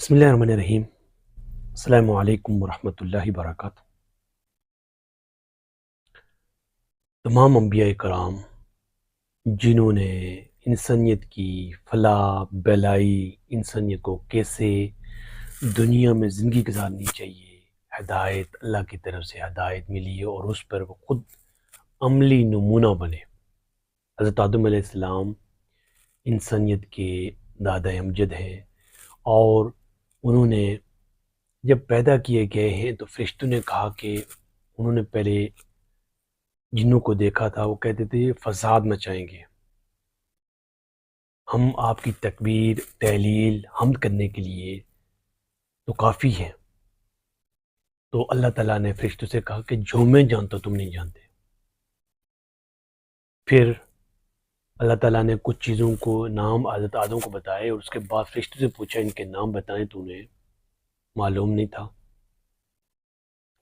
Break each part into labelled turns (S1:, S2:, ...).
S1: بسم اللہ الرحمن الرحیم۔ السلام علیکم ورحمۃ اللہ وبرکاتہ۔ تمام انبیاء کرام جنہوں نے انسانیت کی فلاح بہلائی، انسانیت کو کیسے دنیا میں زندگی گزارنی چاہیے، ہدایت اللہ کی طرف سے ہدایت ملی اور اس پر وہ خود عملی نمونہ بنے۔ حضرت آدم علیہ السلام انسانیت کے دادا امجد ہیں، اور انہوں نے جب پیدا کیے گئے ہیں تو فرشتوں نے کہا کہ انہوں نے پہلے جنوں کو دیکھا تھا، وہ کہتے تھے یہ فساد مچائیں گے، ہم آپ کی تکبیر تحلیل حمد کرنے کے لیے تو کافی ہے۔ تو اللہ تعالیٰ نے فرشتوں سے کہا کہ جو میں جانتا تم نہیں جانتے۔ پھر اللہ تعالیٰ نے کچھ چیزوں کو نام حضرت آدم کو بتائے، اور اس کے بعد فرشتوں سے پوچھا ان کے نام بتائیں، تو انہیں معلوم نہیں تھا۔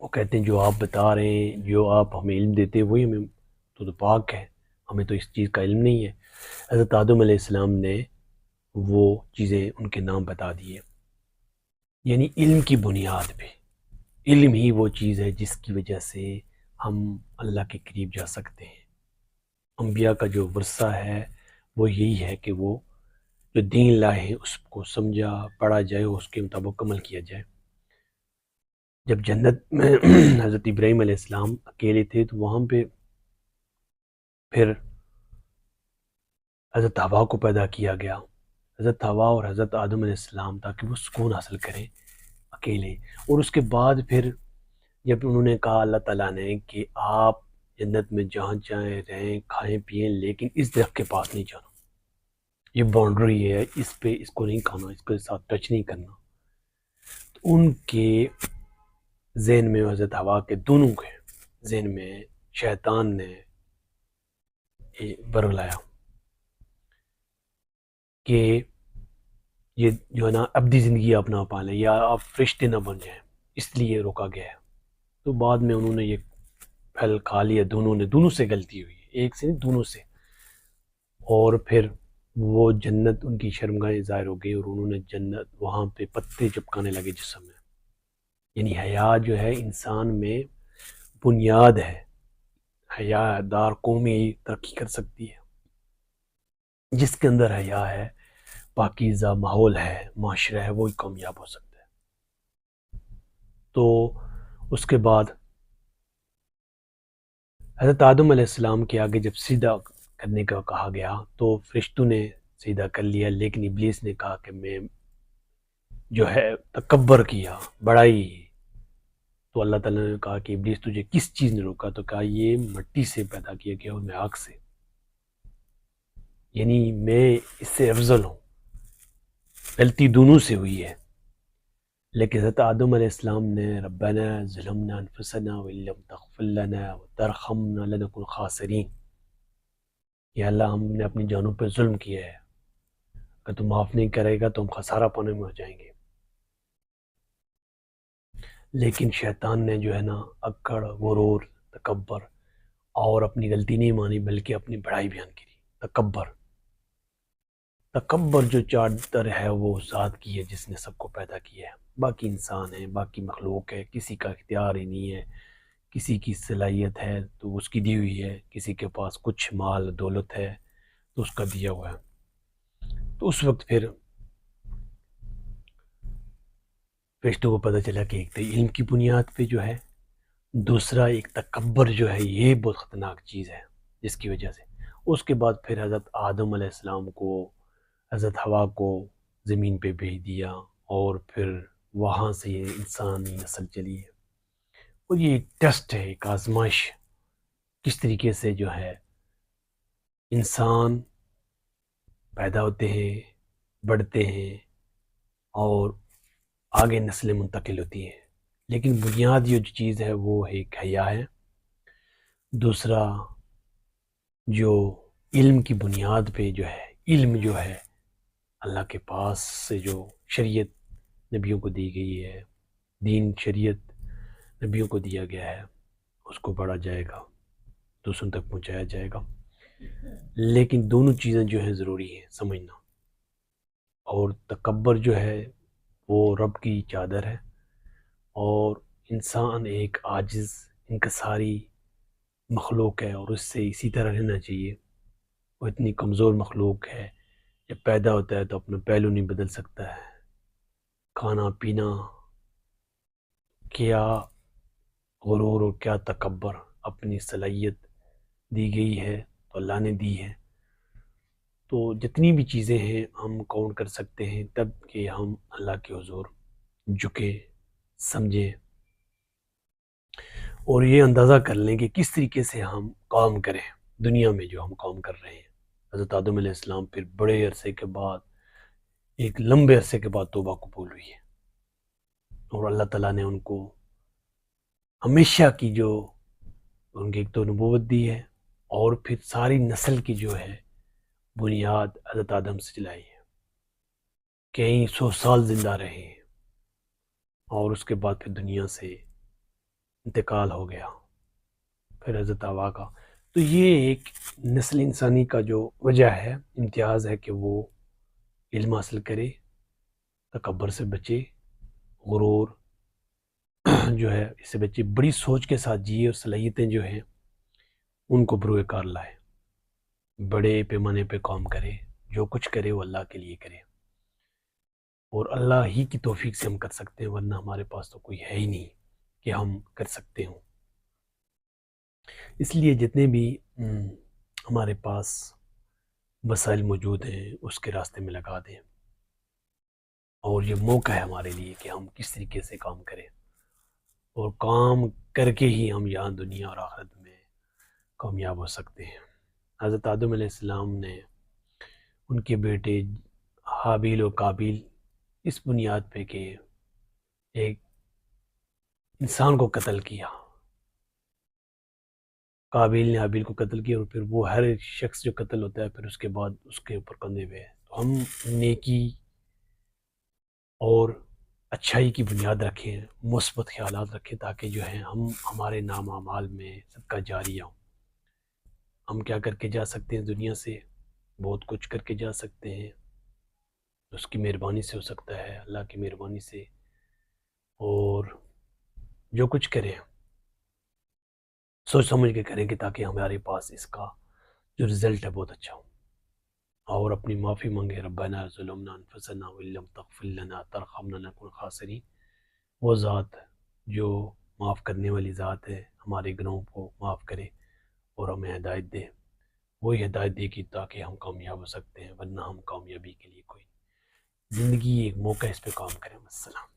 S1: وہ کہتے ہیں جو آپ بتا رہے ہیں، جو آپ ہمیں علم دیتے ہیں، وہی ہمیں تو پاک ہے، ہمیں تو اس چیز کا علم نہیں ہے۔ حضرت آدم علیہ السلام نے وہ چیزیں ان کے نام بتا دیے، یعنی علم کی بنیاد پہ۔ علم ہی وہ چیز ہے جس کی وجہ سے ہم اللہ کے قریب جا سکتے ہیں۔ انبیاء کا جو ورثہ ہے وہ یہی ہے کہ وہ جو دین لائے ہیں اس کو سمجھا پڑھا جائے، اس کے مطابق عمل کیا جائے۔ جب جنت میں حضرت ابراہیم علیہ السلام اکیلے تھے تو وہاں پہ پھر حضرت حوا کو پیدا کیا گیا، حضرت حوا اور حضرت آدم علیہ السلام، تاکہ وہ سکون حاصل کریں اکیلے۔ اور اس کے بعد پھر جب انہوں نے کہا اللہ تعالیٰ نے کہ آپ جنت میں جہاں چاہیں رہیں کھائیں پئیں، لیکن اس درخت کے پاس نہیں جانا، یہ باؤنڈری ہے، اس پہ اس کو نہیں کھانا، اس کے ساتھ ٹچ نہیں کرنا۔ تو ان کے ذہن میں، حضرت حوا کے دونوں کے ذہن میں شیطان نے برگلایا کہ یہ جو ہے نا ابدی زندگی آپ نہ پالیں، یا آپ فرشتے نہ بن جائیں، اس لیے روکا گیا ہے۔ تو بعد میں انہوں نے یہ پھل کھا لیا، دونوں سے غلطی ہوئی، ایک سے نہیں دونوں سے، اور پھر وہ جنت ان کی شرمگاہیں ظاہر ہو گئی، اور انہوں نے جنت وہاں پہ پتے چپکانے لگے جسم میں۔ یعنی حیا جو ہے انسان میں بنیاد ہے، حیا دار قومی ترقی کر سکتی ہے، جس کے اندر حیا ہے، پاکیزہ ماحول ہے، معاشرہ ہے، وہی کامیاب ہو سکتا ہے۔ تو اس کے بعد حضرت آدم علیہ السلام کے آگے جب سیدھا کرنے کا کہا گیا تو فرشتوں نے سیدھا کر لیا، لیکن ابلیس نے کہا کہ میں جو ہے تکبر کیا، بڑائی۔ تو اللہ تعالیٰ نے کہا کہ ابلیس تجھے کس چیز نے روکا؟ تو کہا یہ مٹی سے پیدا کیا گیا اور میں آگ سے، یعنی میں اس سے افضل ہوں۔ غلطی دونوں سے ہوئی ہے، لیکن حضرت آدم علیہ السلام نے ربنا ظلمنا انفسنا وان لم تغفر لنا وترحمنا لنکن خاسرین، یا اللہ ہم نے اپنی جانوں پہ ظلم کیا ہے، اگر تو معاف نہیں کرے گا تو ہم خسارہ پانے میں ہو جائیں گے۔ لیکن شیطان نے جو ہے نا اکڑ غرور تکبر اور اپنی غلطی نہیں مانی، بلکہ اپنی بڑائی بیان کی۔ تکبر جو چادر ہے وہ ذات کی ہے جس نے سب کو پیدا کیا ہے، باقی انسان ہے، باقی مخلوق ہے، کسی کا اختیار ہی نہیں ہے، کسی کی صلاحیت ہے تو اس کی دی ہوئی ہے، کسی کے پاس کچھ مال دولت ہے تو اس کا دیا ہوا ہے۔ تو اس وقت پھر فرشتوں کو پتہ چلا کہ ایک تو علم کی بنیاد پہ جو ہے، دوسرا ایک تکبر جو ہے، یہ بہت خطرناک چیز ہے جس کی وجہ سے اس کے بعد پھر حضرت آدم علیہ السلام کو، حضرت حوا کو زمین پہ بھیج دیا، اور پھر وہاں سے یہ انسانی نسل چلی ہے۔ اور یہ ایک ٹیسٹ ہے، ایک آزمائش، کس طریقے سے جو ہے انسان پیدا ہوتے ہیں، بڑھتے ہیں، اور آگے نسلیں منتقل ہوتی ہیں، لیکن بنیاد یہ جو چیز ہے وہ ایک حیا ہے۔ دوسرا جو علم کی بنیاد پہ جو ہے، علم جو ہے اللہ کے پاس سے جو شریعت نبیوں کو دی گئی ہے، دین شریعت نبیوں کو دیا گیا ہے، اس کو پڑھا جائے گا، دوسروں تک پہنچایا جائے گا۔ لیکن دونوں چیزیں جو ہیں ضروری ہیں سمجھنا، اور تکبر جو ہے وہ رب کی چادر ہے، اور انسان ایک عاجز انکساری مخلوق ہے، اور اس سے اسی طرح رہنا چاہیے۔ وہ اتنی کمزور مخلوق ہے، جب پیدا ہوتا ہے تو اپنا پہلو نہیں بدل سکتا ہے، کھانا پینا، کیا غرور اور کیا تکبر، اپنی صلاحیت دی گئی ہے تو اللہ نے دی ہے۔ تو جتنی بھی چیزیں ہیں ہم کاؤنٹ کر سکتے ہیں تب کہ ہم اللہ کے حضور جھکیں، سمجھیں، اور یہ اندازہ کر لیں کہ کس طریقے سے ہم کام کریں دنیا میں جو ہم کام کر رہے ہیں۔ حضرت آدم علیہ السلام پھر بڑے عرصے کے بعد، ایک لمبے عرصے کے بعد توبہ قبول ہوئی ہے، اور اللہ تعالیٰ نے ان کو ہمیشہ کی جو ان کی ایک تو نبوت دی ہے، اور پھر ساری نسل کی جو ہے بنیاد حضرت آدم سے چلائی ہے، کئی 100 سال زندہ رہے ہیں، اور اس کے بعد پھر دنیا سے انتقال ہو گیا، پھر حضرت حوا کا۔ تو یہ ایک نسل انسانی کا جو وجہ ہے، امتیاز ہے کہ وہ علم حاصل کرے، تکبر سے بچے، غرور جو ہے اس سے بچے، بڑی سوچ کے ساتھ جیے، اور صلاحیتیں جو ہیں ان کو بروئے کار لائے، بڑے پیمانے پہ کام کرے، جو کچھ کرے وہ اللہ کے لیے کرے، اور اللہ ہی کی توفیق سے ہم کر سکتے ہیں، ورنہ ہمارے پاس تو کوئی ہے ہی نہیں کہ ہم کر سکتے ہوں۔ اس لیے جتنے بھی ہمارے پاس وسائل موجود ہیں اس کے راستے میں لگا دیں، اور یہ موقع ہے ہمارے لیے کہ ہم کس طریقے سے کام کریں، اور کام کر کے ہی ہم یہاں دنیا اور آخرت میں کامیاب ہو سکتے ہیں۔ حضرت آدم علیہ السلام نے ان کے بیٹے حابیل و قابیل اس بنیاد پہ کہ ایک انسان کو قتل کیا، قابیل نے حابیل کو قتل کیا، اور پھر وہ ہر ایک شخص جو قتل ہوتا ہے پھر اس کے بعد اس کے اوپر کندھے پہ ہے۔ تو ہم نیکی اور اچھائی کی بنیاد رکھیں، مثبت خیالات رکھیں، تاکہ جو ہے ہمارے نام اعمال میں صدقہ جاریہ ہوں۔ ہم کیا کر کے جا سکتے ہیں دنیا سے؟ بہت کچھ کر کے جا سکتے ہیں، اس کی مہربانی سے ہو سکتا ہے، اللہ کی مہربانی سے، اور جو کچھ کریں سوچ سمجھ کے کریں کہ تاکہ ہمارے پاس اس کا جو رزلٹ ہے بہت اچھا ہو، اور اپنی معافی مانگے، ربنا ظلمنا انفسنا وان لم تغفر لنا ترحمنا لنکن خاسرین۔ وہ ذات جو معاف کرنے والی ذات ہے، ہمارے گناہوں کو معاف کرے اور ہمیں ہدایت دے، وہی ہدایت دے گی تاکہ ہم کامیاب ہو سکتے ہیں، ورنہ ہم کامیابی کے لیے کوئی، زندگی ایک موقع، اس پہ کام کریں۔ السلام۔